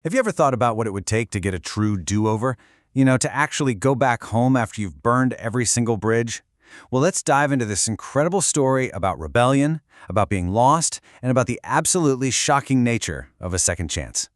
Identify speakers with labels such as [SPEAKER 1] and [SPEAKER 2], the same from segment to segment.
[SPEAKER 1] Have you ever thought about what it would take to get a true do-over? To actually go back home after you've burned every single bridge? Well, let's dive into this incredible story about rebellion, about being lost, and about the absolutely shocking nature of a second chance.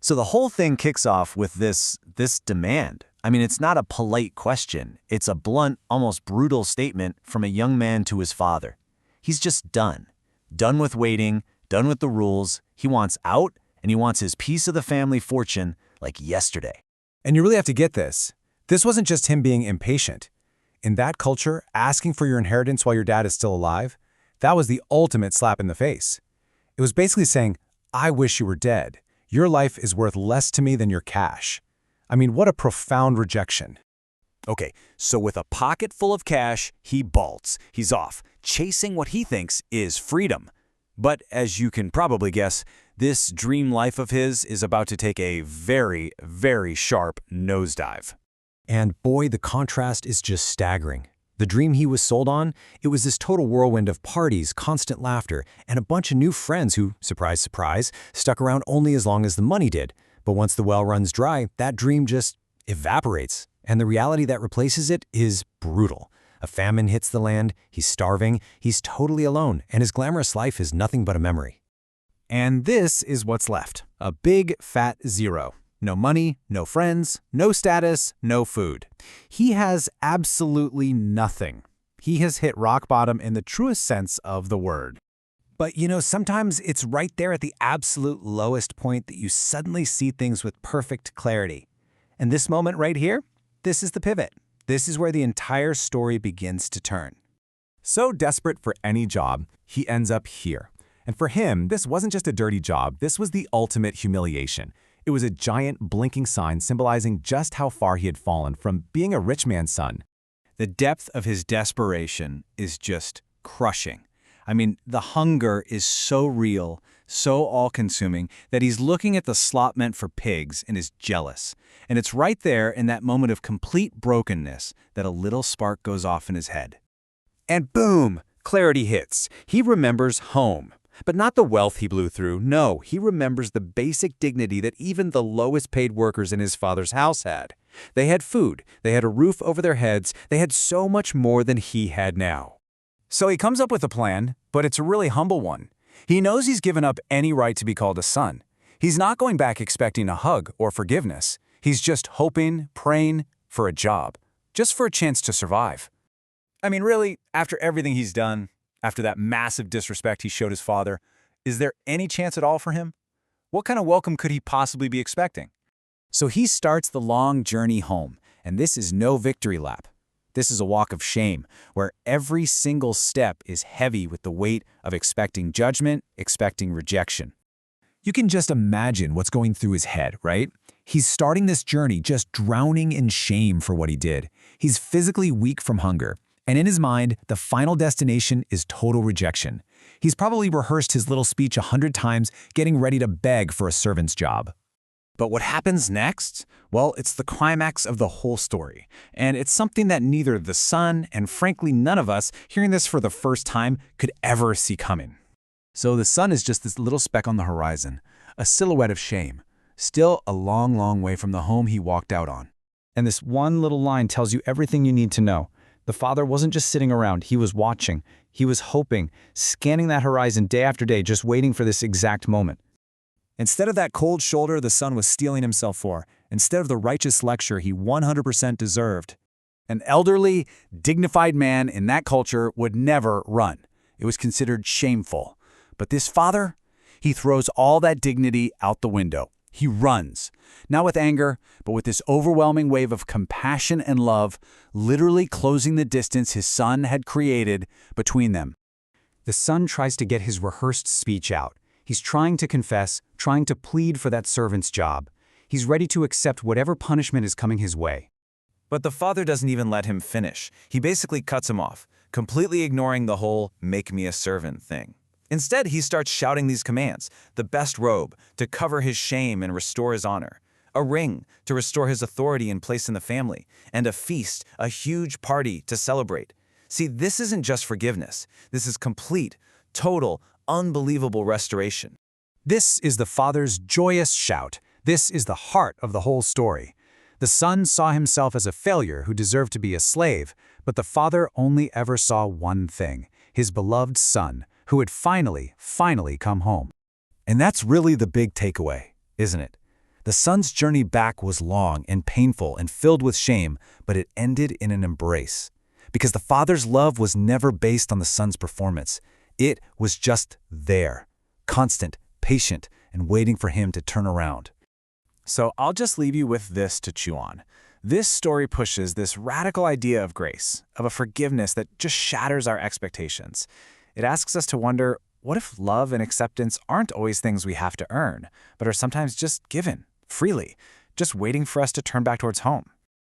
[SPEAKER 1] So the whole thing kicks off with this demand. It's not a polite question. It's a blunt, almost brutal statement from a young man to his father. He's just done. Done with waiting, done with the rules. He wants out, and he wants his piece of the family fortune like yesterday.
[SPEAKER 2] And you really have to get this. This wasn't just him being impatient. In that culture, asking for your inheritance while your dad is still alive, that was the ultimate slap in the face. It was basically saying, I wish you were dead. Your life is worth less to me than your cash. What a profound rejection.
[SPEAKER 1] Okay, so with a pocket full of cash, he bolts. He's off, chasing what he thinks is freedom. But as you can probably guess, this dream life of his is about to take a very, very sharp nosedive.
[SPEAKER 2] And boy, the contrast is just staggering. The dream he was sold on, it was this total whirlwind of parties, constant laughter, and a bunch of new friends who, surprise, surprise, stuck around only as long as the money did. But once the well runs dry, that dream just evaporates. And the reality that replaces it is brutal. A famine hits the land, he's starving, he's totally alone, and his glamorous life is nothing but a memory.
[SPEAKER 1] And this is what's left. A big, fat zero. No money, no friends, no status, no food. He has absolutely nothing. He has hit rock bottom in the truest sense of the word.
[SPEAKER 2] But sometimes it's right there at the absolute lowest point that you suddenly see things with perfect clarity. And this moment right here, this is the pivot. This is where the entire story begins to turn.
[SPEAKER 3] So desperate for any job, he ends up here. And for him, this wasn't just a dirty job, this was the ultimate humiliation. It was a giant blinking sign symbolizing just how far he had fallen from being a rich man's son.
[SPEAKER 1] The depth of his desperation is just crushing. The hunger is so real, so all-consuming, that he's looking at the slop meant for pigs and is jealous. And it's right there in that moment of complete brokenness that a little spark goes off in his head. And boom! Clarity hits. He remembers home. But not the wealth he blew through. No, he remembers the basic dignity that even the lowest-paid workers in his father's house had. They had food. They had a roof over their heads. They had so much more than he had now. So he comes up with a plan, but it's a really humble one. He knows he's given up any right to be called a son. He's not going back expecting a hug or forgiveness. He's just hoping, praying for a job, just for a chance to survive. Really, after everything he's done, after that massive disrespect he showed his father, is there any chance at all for him? What kind of welcome could he possibly be expecting? So he starts the long journey home, and this is no victory lap. This is a walk of shame, where every single step is heavy with the weight of expecting judgment, expecting rejection.
[SPEAKER 2] You can just imagine what's going through his head, right? He's starting this journey just drowning in shame for what he did. He's physically weak from hunger. And in his mind, the final destination is total rejection. He's probably rehearsed his little speech 100 times, getting ready to beg for a servant's job.
[SPEAKER 1] But what happens next? Well, it's the climax of the whole story. And it's something that neither the son and frankly none of us hearing this for the first time could ever see coming. So the sun is just this little speck on the horizon, a silhouette of shame, still a long, long way from the home he walked out on. And this one little line tells you everything you need to know. The father wasn't just sitting around, he was watching, he was hoping, scanning that horizon day after day, just waiting for this exact moment. Instead of that cold shoulder the son was steeling himself for, instead of the righteous lecture he 100% deserved, an elderly, dignified man in that culture would never run. It was considered shameful. But this father, he throws all that dignity out the window. He runs, not with anger, but with this overwhelming wave of compassion and love, literally closing the distance his son had created between them. The son tries to get his rehearsed speech out. He's trying to confess, trying to plead for that servant's job. He's ready to accept whatever punishment is coming his way. But the father doesn't even let him finish. He basically cuts him off, completely ignoring the whole "make me a servant" thing. Instead, he starts shouting these commands: the best robe, to cover his shame and restore his honor, a ring, to restore his authority and place in the family, and a feast, a huge party to celebrate. See, this isn't just forgiveness. This is complete, total, unbelievable restoration. This is the father's joyous shout,
[SPEAKER 2] This is the heart of the whole story. The son saw himself as a failure who deserved to be a slave, but the father only ever saw one thing, his beloved son, who had finally come home.
[SPEAKER 4] And that's really the big takeaway, isn't it? The son's journey back was long and painful and filled with shame, but it ended in an embrace. Because the father's love was never based on the son's performance. It was just there, constant, patient, and waiting for him to turn around.
[SPEAKER 3] So I'll just leave you with this to chew on. This story pushes this radical idea of grace, of a forgiveness that just shatters our expectations. It asks us to wonder, what if love and acceptance aren't always things we have to earn, but are sometimes just given, freely, just waiting for us to turn back towards home?